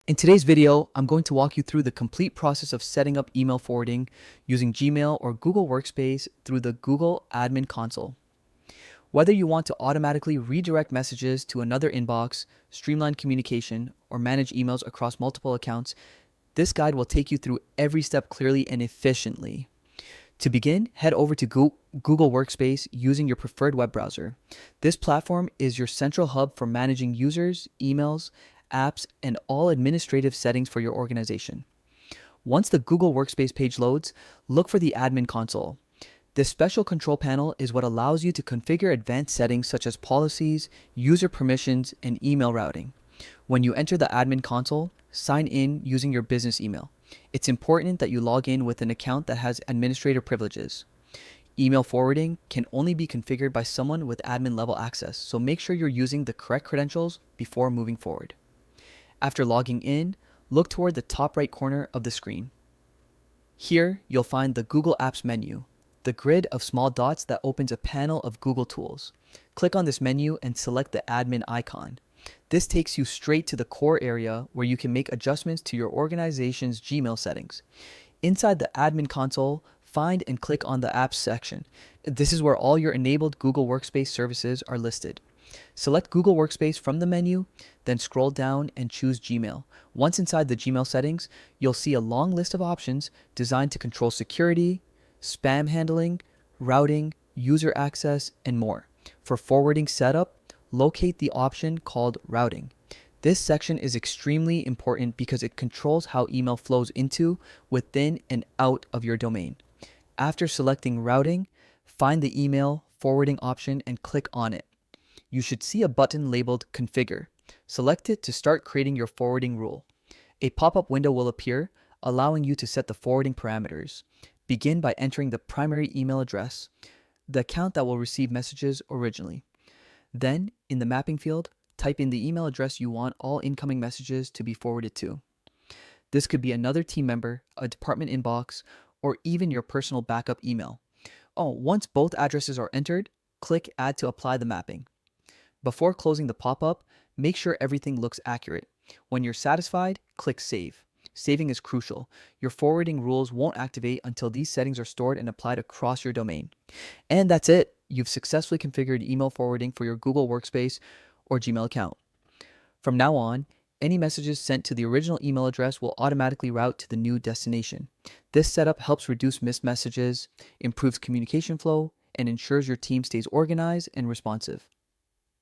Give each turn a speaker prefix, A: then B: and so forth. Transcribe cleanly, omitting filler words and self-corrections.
A: In today's video, I'm going to walk you through the complete process of setting up email forwarding using Gmail or Google Workspace through the Google Admin Console. Whether you want to automatically redirect messages to another inbox, streamline communication, or manage emails across multiple accounts, this guide will take you through every step clearly and efficiently. To begin, head over to Google Workspace using your preferred web browser. This platform is your central hub for managing users, emails, apps, and all administrative settings for your organization. Once the Google Workspace page loads, look for the Admin Console. This special control panel is what allows you to configure advanced settings such as policies, user permissions, and email routing. When you enter the Admin Console, sign in using your business email. It's important that you log in with an account that has administrator privileges. Email forwarding can only be configured by someone with admin level access, so make sure you're using the correct credentials before moving forward. After logging in, look toward the top right corner of the screen. Here, you'll find the Google Apps menu, the grid of small dots that opens a panel of Google tools. Click on this menu and select the admin icon. This takes you straight to the core area where you can make adjustments to your organization's Gmail settings. Inside the admin console, find and click on the apps section. This is where all your enabled Google Workspace services are listed. Select Google Workspace from the menu, then scroll down and choose Gmail. Once inside the Gmail settings, you'll see a long list of options designed to control security, spam handling, routing, user access, and more. For forwarding setup, locate the option called Routing. This section is extremely important because it controls how email flows into, within, and out of your domain. After selecting Routing, find the email forwarding option and click on it. You should see a button labeled Configure. Select it to start creating your forwarding rule. A pop-up window will appear, allowing you to set the forwarding parameters. Begin by entering the primary email address, the account that will receive messages originally. Then, in the mapping field, type in the email address you want all incoming messages to be forwarded to. This could be another team member, a department inbox, or even your personal backup email. Once both addresses are entered, click Add to apply the mapping. Before closing the pop-up, make sure everything looks accurate. When you're satisfied, click Save. Saving is crucial. Your forwarding rules won't activate until these settings are stored and applied across your domain. And that's it. You've successfully configured email forwarding for your Google Workspace or Gmail account. From now on, any messages sent to the original email address will automatically route to the new destination. This setup helps reduce missed messages, improves communication flow, and ensures your team stays organized and responsive.